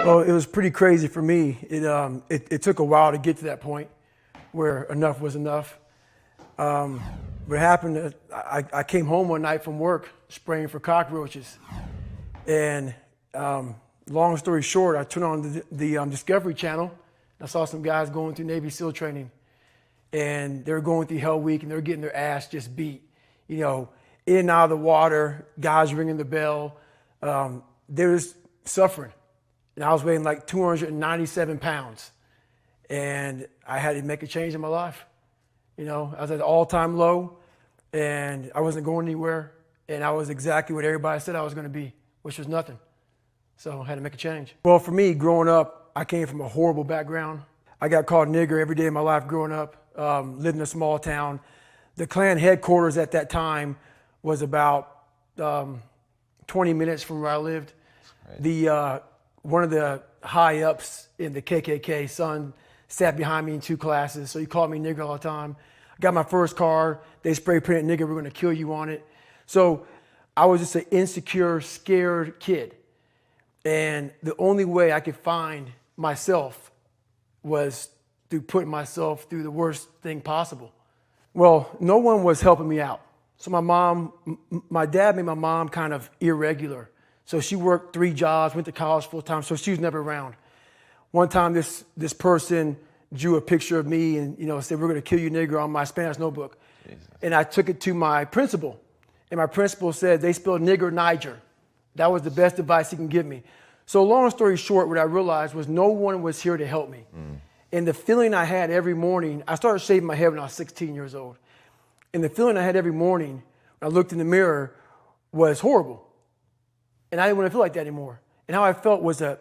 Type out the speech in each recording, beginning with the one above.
Well, it was pretty crazy for me. It took a while to get to that point where enough was enough. What happened, I came home one night from work spraying for cockroaches. And long story short, I turned on the Discovery Channel. I saw some guys going through Navy SEAL training. And they were going through Hell Week and they were getting their ass just beat. You know, in and out of the water, guys ringing the bell. They were suffering. And I was weighing like 297 pounds. And I had to make a change in my life. You know, I was at an all-time low and I wasn't going anywhere. And I was exactly what everybody said I was going to be, which was nothing. So I had to make a change. Well, for me, growing up, I came from a horrible background. I got called nigger every day of my life growing up, lived in a small town. The Klan headquarters at that time was about 20 minutes from where I lived. One of the high ups in the KKK, son, sat behind me in 2 classes, so he called me nigger all the time. I got my first car, they spray painted nigger, we're gonna kill you on it. So I was just an insecure, scared kid. And the only way I could find myself was through putting myself through the worst thing possible. Well, no one was helping me out. So my dad made my mom kind of irregular. So she worked 3 jobs, went to college full time, so she was never around. One time this person drew a picture of me and said, "We're gonna kill you, nigger," on my Spanish notebook. Jesus. And I took it to my principal. And my principal said, "They spelled nigger Niger." That was the best advice he can give me. So long story short, what I realized was no one was here to help me. And the feeling I had every morning, I started shaving my head when I was 16 years old. And the feeling I had every morning when I looked in the mirror was horrible. And I didn't want to feel like that anymore. And how I felt was a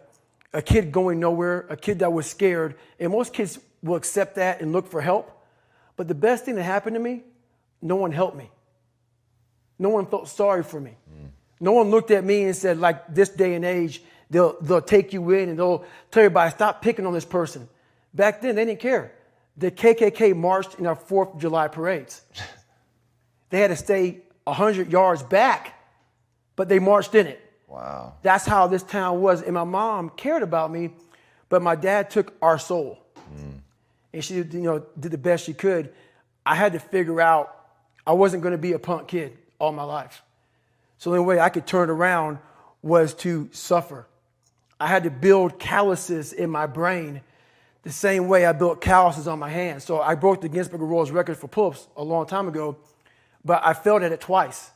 kid going nowhere, a kid that was scared. And most kids will accept that and look for help. But the best thing that happened to me, no one helped me. No one felt sorry for me. No one looked at me and said, like this day and age, they'll take you in and they'll tell everybody, stop picking on this person. Back then, they didn't care. The KKK marched in our 4th of July parades. They had to stay 100 yards back, but they marched in it. Wow. That's how this town was. And my mom cared about me, but my dad took our soul. And she did the best she could. I had to figure out I wasn't going to be a punk kid all my life. So the only way I could turn around was to suffer. I had to build calluses in my brain the same way I built calluses on my hands. So I broke the Guinness Book of World Records for pull-ups a long time ago, but I failed at it twice.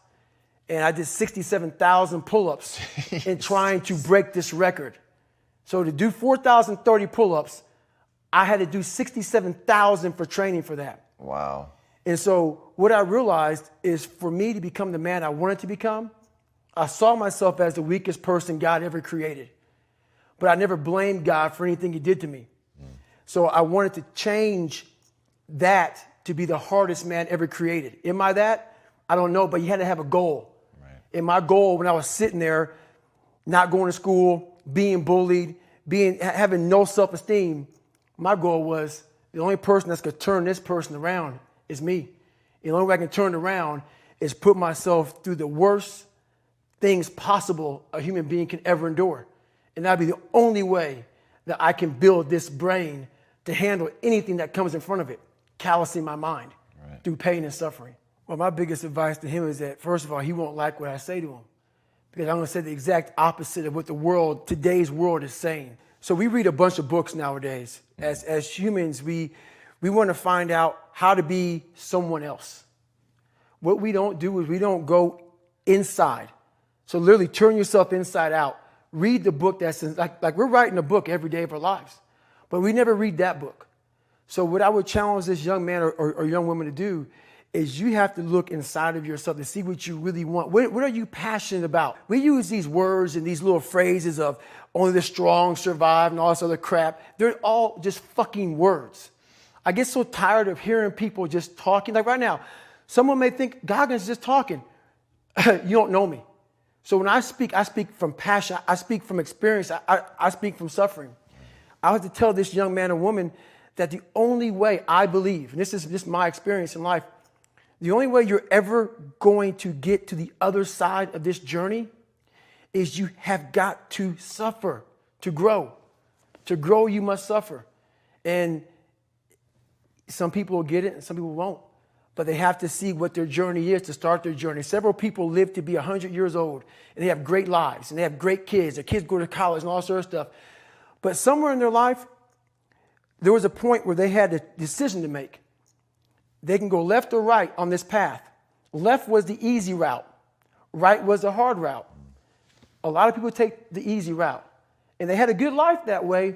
And I did 67,000 pull-ups in trying to break this record. So to do 4,030 pull-ups, I had to do 67,000 for training for that. Wow. And so what I realized is for me to become the man I wanted to become, I saw myself as the weakest person God ever created. But I never blamed God for anything he did to me. So I wanted to change that to be the hardest man ever created. Am I that? I don't know, but you had to have a goal. Right. And my goal when I was sitting there, not going to school, being bullied, having no self-esteem, my goal was the only person that's going to turn this person around is me. And the only way I can turn it around is put myself through the worst things possible a human being can ever endure. And that'd be the only way that I can build this brain to handle anything that comes in front of it, callousing my mind through pain and suffering. Well, my biggest advice to him is that, first of all, he won't like what I say to him because I'm going to say the exact opposite of what today's world is saying. So we read a bunch of books nowadays. As humans, we want to find out how to be someone else. What we don't do is we don't go inside. So literally turn yourself inside out. Read the book that's like we're writing a book every day of our lives, but we never read that book. So what I would challenge this young man or young woman to do is you have to look inside of yourself to see what you really want. What are you passionate about? We use these words and these little phrases of only the strong survive and all this other crap. They're all just fucking words. I get so tired of hearing people just talking. Like right now, someone may think Goggins is just talking. You don't know me. So when I speak from passion. I speak from experience. I speak from suffering. I have to tell this young man or woman that the only way I believe, and this is just my experience in life, the only way you're ever going to get to the other side of this journey is you have got to suffer to grow. To grow, you must suffer. And some people will get it and some people won't. But they have to see what their journey is to start their journey. Several people live to be 100 years old, and they have great lives, and they have great kids. Their kids go to college and all sorts of stuff. But somewhere in their life, there was a point where they had a decision to make. They can go left or right on this path. Left was the easy route. Right was the hard route. A lot of people take the easy route. And they had a good life that way,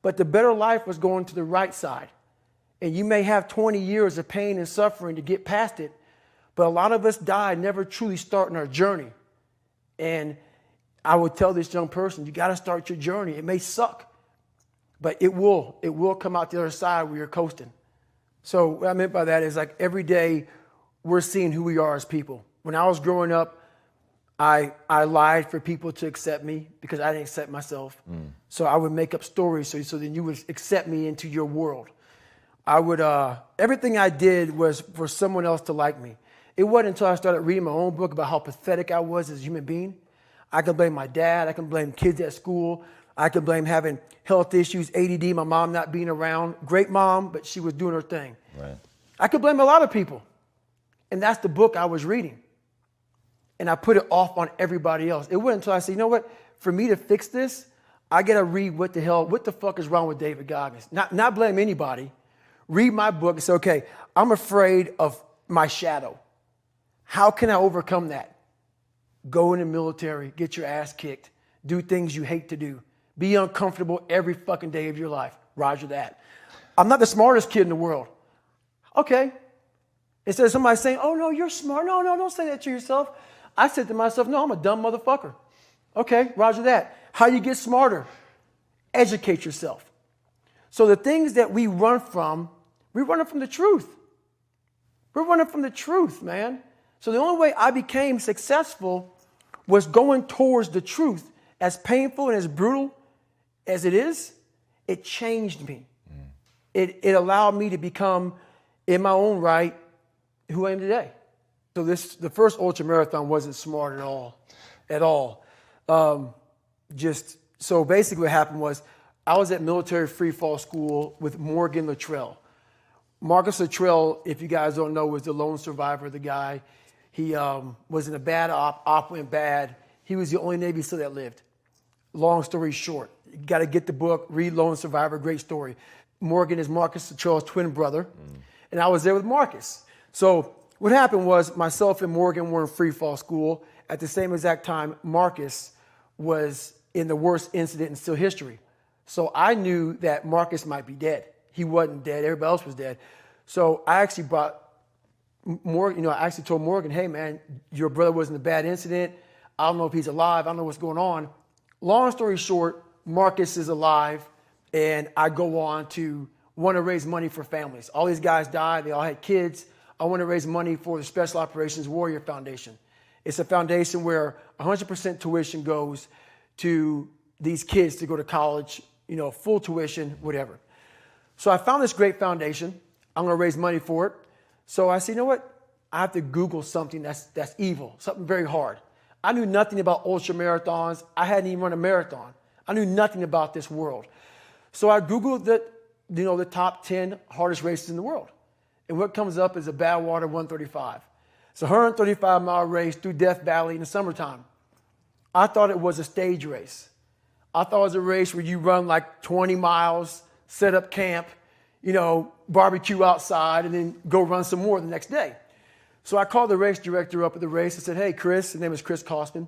but the better life was going to the right side. And you may have 20 years of pain and suffering to get past it, but a lot of us die never truly starting our journey. And I would tell this young person, you got to start your journey. It may suck, but it will come out the other side where you're coasting. So what I meant by that is like every day we're seeing who we are as people. When I was growing up, I lied for people to accept me because I didn't accept myself. So I would make up stories so then you would accept me into your world. Everything I did was for someone else to like me. It wasn't until I started reading my own book about how pathetic I was as a human being. I could blame my dad. I can blame kids at school. I could blame having health issues, ADD, my mom not being around. Great mom, but she was doing her thing. Right. I could blame a lot of people. And that's the book I was reading. And I put it off on everybody else. It wasn't until I said, you know what? For me to fix this, I got to read what the fuck is wrong with David Goggins. Not blame anybody. Read my book and say, okay, I'm afraid of my shadow. How can I overcome that? Go in the military, get your ass kicked, do things you hate to do, be uncomfortable every fucking day of your life. Roger that. I'm not the smartest kid in the world. Okay. Instead of somebody saying, oh, no, you're smart. No, don't say that to yourself. I said to myself, no, I'm a dumb motherfucker. Okay, roger that. How you get smarter? Educate yourself. So the things that we run from the truth. We're running from the truth, man. So the only way I became successful was going towards the truth. As painful and as brutal as it is, it changed me. It allowed me to become, in my own right, who I am today. So the first ultramarathon wasn't smart at all. So basically what happened was I was at military free fall school with Morgan Luttrell. Marcus Luttrell, if you guys don't know, was the lone survivor, the guy. He was in a bad op went bad. He was the only Navy SEAL that lived. Long story short, you got to get the book, read Lone Survivor, great story. Morgan is Marcus Luttrell's twin brother, and I was there with Marcus. So what happened was myself and Morgan were in free fall school. At the same exact time, Marcus was in the worst incident in SEAL history. So I knew that Marcus might be dead. He wasn't dead. Everybody else was dead. So I actually brought Morgan, I actually told Morgan, hey, man, your brother was in a bad incident. I don't know if he's alive. I don't know what's going on. Long story short, Marcus is alive, and I go on to want to raise money for families. All these guys died. They all had kids. I want to raise money for the Special Operations Warrior Foundation. It's a foundation where 100% tuition goes to these kids to go to college, full tuition, whatever. So I found this great foundation. I'm going to raise money for it. So I said, you know what? I have to Google something that's evil, something very hard. I knew nothing about ultramarathons. I hadn't even run a marathon. I knew nothing about this world. So I Googled the top 10 hardest races in the world. And what comes up is a Badwater 135. It's a 135-mile race through Death Valley in the summertime. I thought it was a stage race. I thought it was a race where you run like 20 miles, set up camp, barbecue outside, and then go run some more the next day. So I called the race director up at the race and said, hey, Chris, his name is Chris Kosman,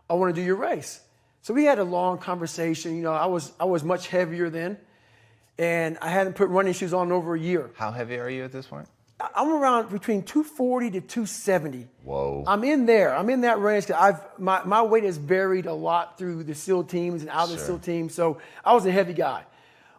I want to do your race. So we had a long conversation. I was much heavier then, and I hadn't put running shoes on in over a year. How heavy are you at this point? I'm around between 240 to 270. Whoa. I'm in there. I'm in that range. My weight has varied a lot through the SEAL teams and out of the SEAL teams, so I was a heavy guy.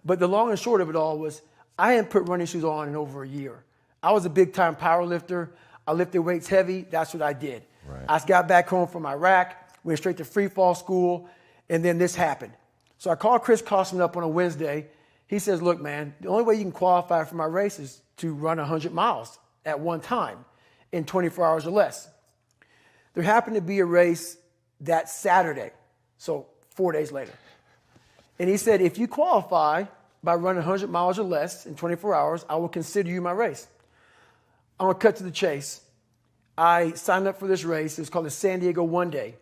But the long and short of it all was I hadn't put running shoes on in over a year. I was a big-time power lifter. I lifted weights heavy. That's what I did. Right. I got back home from Iraq, went straight to free fall school, and then this happened. So I called Chris Kosman up on a Wednesday. He says, look, man, the only way you can qualify for my race is to run 100 miles at one time in 24 hours or less. There happened to be a race that Saturday, so 4 days later. And he said, if you qualify by running 100 miles or less in 24 hours, I will consider you my race. I'm going to cut to the chase. I signed up for this race. It's called the San Diego One Day,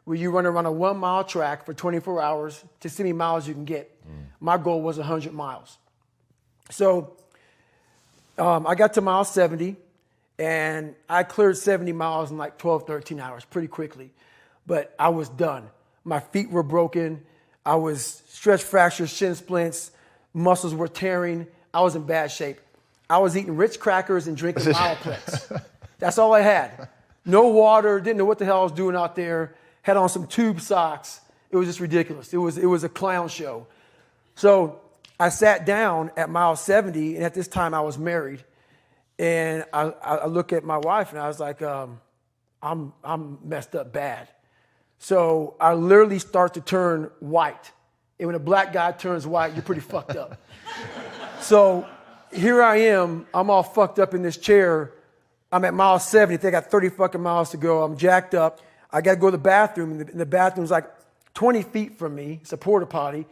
where you run around a 1 mile track for 24 hours to see how many miles you can get. My goal was 100 miles. So I got to mile 70, and I cleared 70 miles in like 12, 13 hours pretty quickly. But I was done. My feet were broken. I was stress fractures, shin splints, muscles were tearing. I was in bad shape. I was eating Ritz crackers and drinking Mileplex. That's all I had. No water, didn't know what the hell I was doing out there. Had on some tube socks. It was just ridiculous. It was a clown show. So I sat down at mile 70, and at this time I was married. And I look at my wife, and I was like, I'm messed up bad. So I literally start to turn white. And when a black guy turns white, you're pretty fucked up. So here I am. I'm all fucked up in this chair. I'm at mile 70. I think I got 30 fucking miles to go. I'm jacked up. I got to go to the bathroom. And the bathroom's like 20 feet from me. It's a porta potty.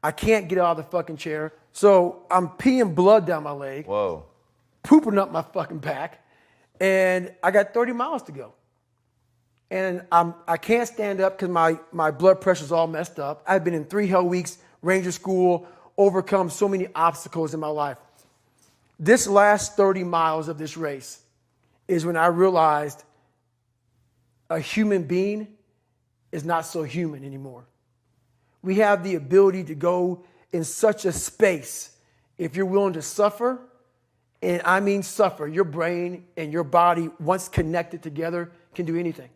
I can't get out of the fucking chair. So I'm peeing blood down my leg. Whoa. Pooping up my fucking back. And I got 30 miles to go. And I can't stand up because my blood pressure's all messed up. I've been in 3 hell weeks, Ranger School, overcome so many obstacles in my life. This last 30 miles of this race is when I realized a human being is not so human anymore. We have the ability to go in such a space if you're willing to suffer, and I mean suffer. Your brain and your body, once connected together, can do anything.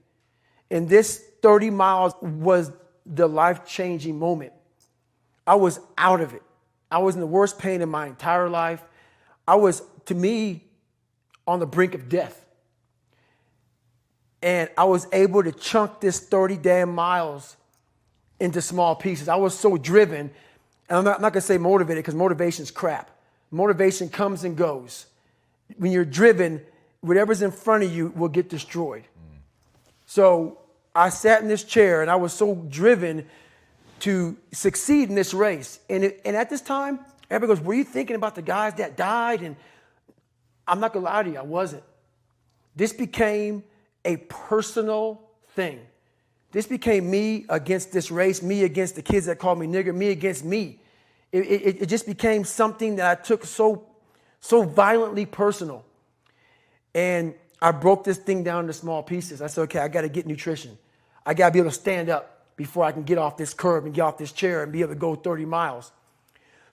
And this 30 miles was the life-changing moment. I was out of it. I was in the worst pain in my entire life. I was, to me, on the brink of death. And I was able to chunk this 30 damn miles into small pieces. I was so driven, and I'm not going to say motivated because motivation's crap. Motivation comes and goes. When you're driven, whatever's in front of you will get destroyed. So I sat in this chair, and I was so driven to succeed in this race. And at this time, everybody goes, were you thinking about the guys that died? And I'm not going to lie to you, I wasn't. This became a personal thing. This became me against this race, me against the kids that called me nigger, me against me. It just became something that I took so violently personal. And I broke this thing down into small pieces. I said, okay, I got to get nutrition. I got to be able to stand up before I can get off this curb and get off this chair and be able to go 30 miles.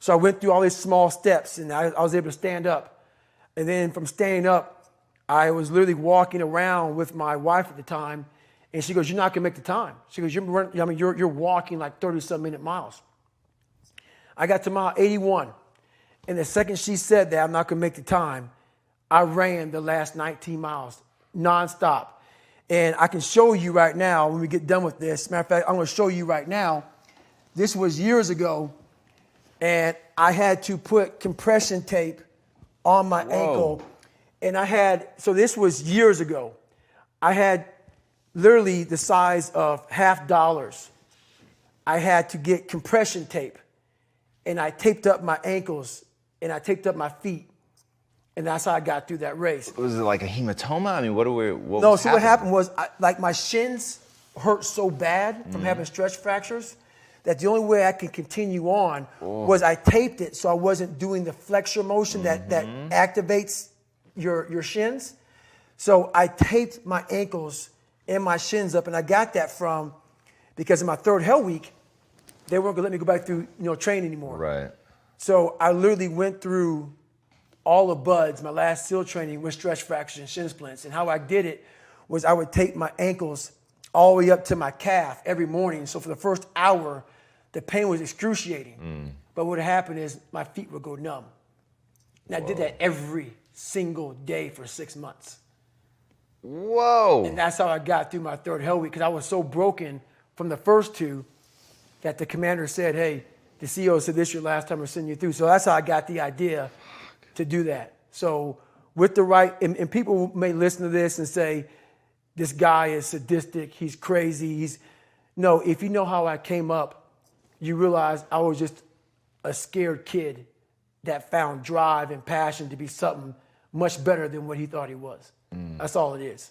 So I went through all these small steps, and I was able to stand up. And then from standing up, I was literally walking around with my wife at the time, and she goes, you're not going to make the time. She goes, you're walking like 30-some minute miles. I got to mile 81, and the second she said that I'm not going to make the time, I ran the last 19 miles nonstop. And I can show you right now when we get done with this. Matter of fact, I'm going to show you right now. This was years ago, and I had to put compression tape on my ankle. And so this was years ago. I had literally the size of $50. I had to get compression tape, and I taped up my ankles, and I taped up my feet. And that's how I got through that race. Was it like a hematoma? I mean, what happened was, my shins hurt so bad from having stress fractures that the only way I could continue on was I taped it so I wasn't doing the flexor motion that activates your shins. So I taped my ankles and my shins up, and I got that because in my third hell week, they weren't gonna let me go back through training anymore. Right. So I literally went through all of BUDS, my last SEAL training, with stress fractures and shin splints. And how I did it was I would tape my ankles all the way up to my calf every morning. So for the first hour, the pain was excruciating. But what happened is my feet would go numb. And I did that every single day for 6 months. Whoa. And that's how I got through my third hell week, because I was so broken from the first two that the commander said, hey, the CEO said this is your last time we're sending you through. So that's how I got the idea to do that. So with the right, and people may listen to this and say, this guy is sadistic, he's crazy, no, if you know how I came up, you realize I was just a scared kid that found drive and passion to be something much better than what he thought he was. That's all it is.